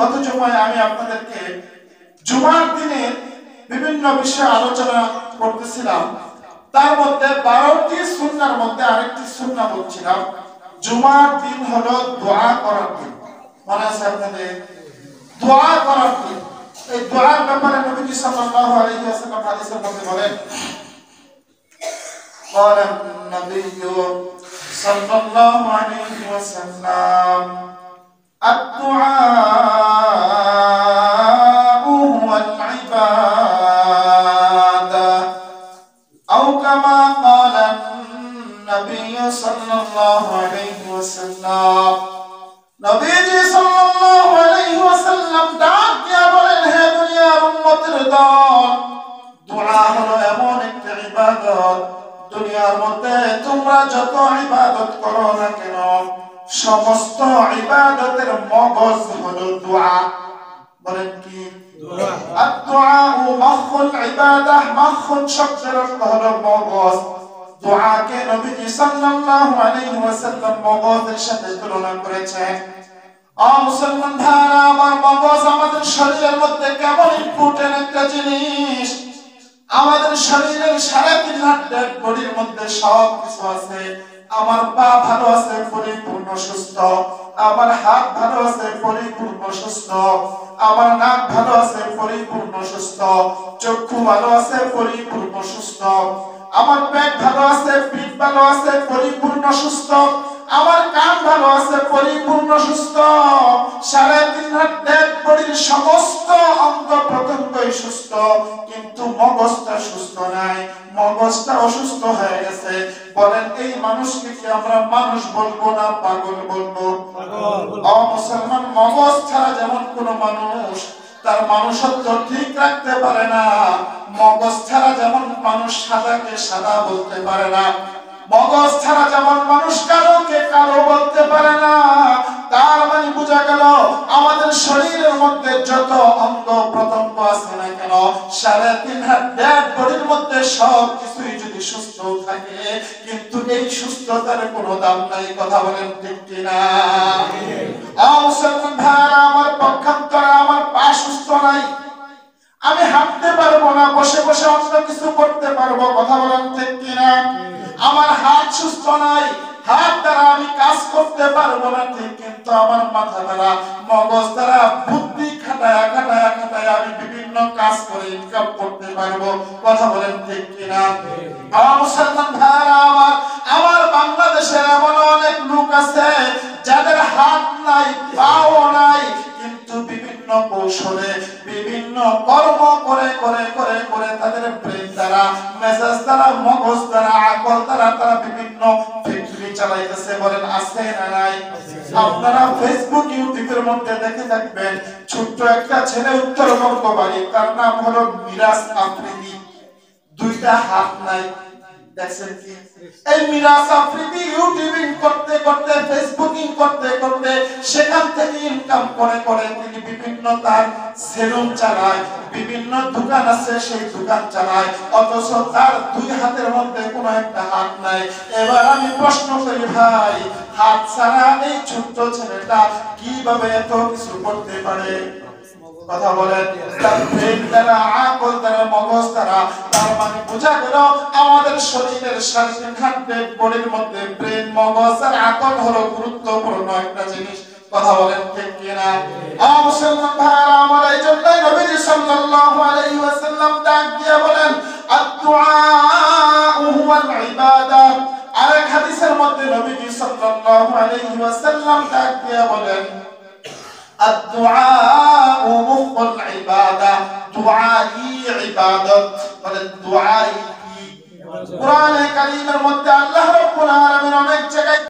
গত জুমায় আমি আপনাদেরকে জুমার দিনে বিভিন্ন বিষয়ে আলোচনা করতেছিলাম। তার মধ্যে 12টি সুন্নাহর মধ্যে আরেকটি সুন্নাহ বলছিলাম, জুমার দিন হলো দোয়া করার দিন। মনে আছে আপনাদের? দোয়া করার দিন। এই দোয়ার ব্যাপারে নবী সাল্লাল্লাহু আলাইহি ওয়াসাল্লাম হাদিসের মধ্যে বলেন, قال النبي صلى الله عليه وسلم الدعاء هو العبادة أو كما قال النبي صلى الله عليه وسلم নবীজি সাল্লাল্লাহু আলাইহি ওয়াসাল্লাম ডাক দিয়া বলেন, হে দুনিয়ার উম্মতের দল, দোয়া হলো এমন একটা ইবাদত, দুনিয়ার মধ্যে তোমরা যত ইবাদত করো না কেন সমস্ত ইবাদতের মগজ হলো দোয়া। বলেন কি? দোয়া। আদ-দুআ মাখুল ইবাদাহ, মাখুল শব্দের অর্থ হলো মগজ। দোয়াকে নবীজি সাল্লাল্লাহু আলাইহি ওয়াসাল্লাম মগজের সাথে তুলনা করেছেন। মুসলমান ভাইরা আমার, মগজ আমাদের শরীরের মধ্যে কেমন ইম্পর্টেন্ট একটা জিনিস। আমাদের শরীরের 3.5 হাত বডির মধ্যে সব কিছু আছে। আমার পা ভালো আছে, পরিপূর্ণ সুস্থ। আমার হাত ভালো আছে, পরিপূর্ণ সুস্থ। আমার নাক ভালো আছে, পরিপূর্ণ সুস্থ। চক্ষু ভালো আছে, পরিপূর্ণ সুস্থ। আমার পেট ভালো আছে, পিঠ ভালো আছে, পরিপূর্ণ সুস্থ। আমার কান ভালো আছে, পরিপূর্ণ সুস্থ। 3.5 হাত বডির সমস্ত অঙ্গ প্রত্যঙ্গই সুস্থ, কিন্তু মগজটা সুস্থ নাই, মগজটা অসুস্থ হয়ে গেছে। বলেন, এই মানুষকে কি আমরা মানুষ বলবো না পাগল বলবো? মুসলমান, মগজ ছাড়া যেমন কোন মানুষ তার মানুষত্ব ঠিক রাখতে পারে না, মগজ ছাড়া যেমন মানুষ সাদাকে সাদা বলতে পারে না, মগজ ছাড়া যেমন মানুষ কালোকে কালো বলতে পারে না, তার মানে বোঝা গেল আমাদের শরীরের মধ্যে যত অঙ্গ প্রত্যঙ্গ আছে না কেন 3.5 হাত বডির মধ্যে সব কিছুই যদি সুস্থ থাকে, কিন্তু এই সুস্থতার কোনো দাম নাই। কথা বলেন ঠিক কিনা? মুসলমান ভাইরা আমার, পক্ষান্তরে আমার পা সুস্থ নাই, আমি হাঁটতে পারবো না, বসে বসে অন্য কিছু করতে পারবো। কথা বলেন ঠিক কিনা? আমার হাত সুস্থ নাই, হাত দ্বারা আমি কাজ করতে পারবো না ঠিক, কিন্তু আমার মাথা দ্বারা, মগজ দ্বারা, বুদ্ধি খাটায়া খাটায়া খাটায়া আমি বিভিন্ন কাজ করে ইনকাম করতে পারবো। কথা বলেন ঠিক কিনা? আমার মুসলমান ভাইরা আমার, আমার বাংলাদেশের এমন অনেক লোক আছে যাদের হাত নাই, পাও নাই, কিন্তু বিভিন্ন কৌশলে বিভিন্ন কর্ম করে করে করে করে তাদের ব্রেন দ্বারা, মেজাজ দ্বারা, মগজ দ্বারা, আকল দ্বারা তারা বিভিন্ন ফ্যাক্টরি চালাইতেছে। বলেন আছে না নাই? আপনারা ফেসবুক ইউটিউবের মধ্যে দেখে থাকবেন, ছোট্ট একটা ছেলে উত্তরবঙ্গ বাড়ি, তার নাম হলো মিরাজ আফ্রিদি, 2টা হাত নাই। দেখছেন কি? এই মিরাজ আফ্রিদি ইউটিউবিং করতে করতে, ফেসবুকিং করতে করতে, সেখান থেকে ইনকাম করে করে তিনি বিভিন্ন তার সেলুন চালায়, বিভিন্ন দোকান আছে সেই দোকান চালায়, অথচ তার 2 হাতের মধ্যে কোনো একটা হাত নাই। এবার আমি প্রশ্ন করি, ভাই, হাত ছাড়া এই ছোট্ট ছেলেটা কিভাবে এত কিছু করতে পারে? কথা বলেন, তার ব্রেন দ্বারা, আকল দ্বারা, মগজ দ্বারা। তার মানে বোঝা গেল আমাদের শরীরের 3.5 হাত বডির মধ্যে ব্রেন, মগজ আর আকল হলো গুরুত্বপূর্ণ একটা জিনিস। কথা বলেন ঠিক কিনা? মুসলমান ভাইরা আমার, এই জন্যই নবীজি সাল্লাল্লাহু আলাইহি ওয়াসাল্লাম ডাক দিয়ে বলেন, আদ-দুআ হুয়াল ইবাদাহ। আরেক হাদিসের মধ্যে নবীজি সাল্লাল্লাহু আলাইহি ওয়াসাল্লাম ডাক দিয়ে বলেন, الدعاء مخ العبادة, دعائي عبادت. বলেন دعائي। কোরআনে কারীমের মধ্যে আল্লাহ রাব্বুল আলামিন অনেক জায়গায়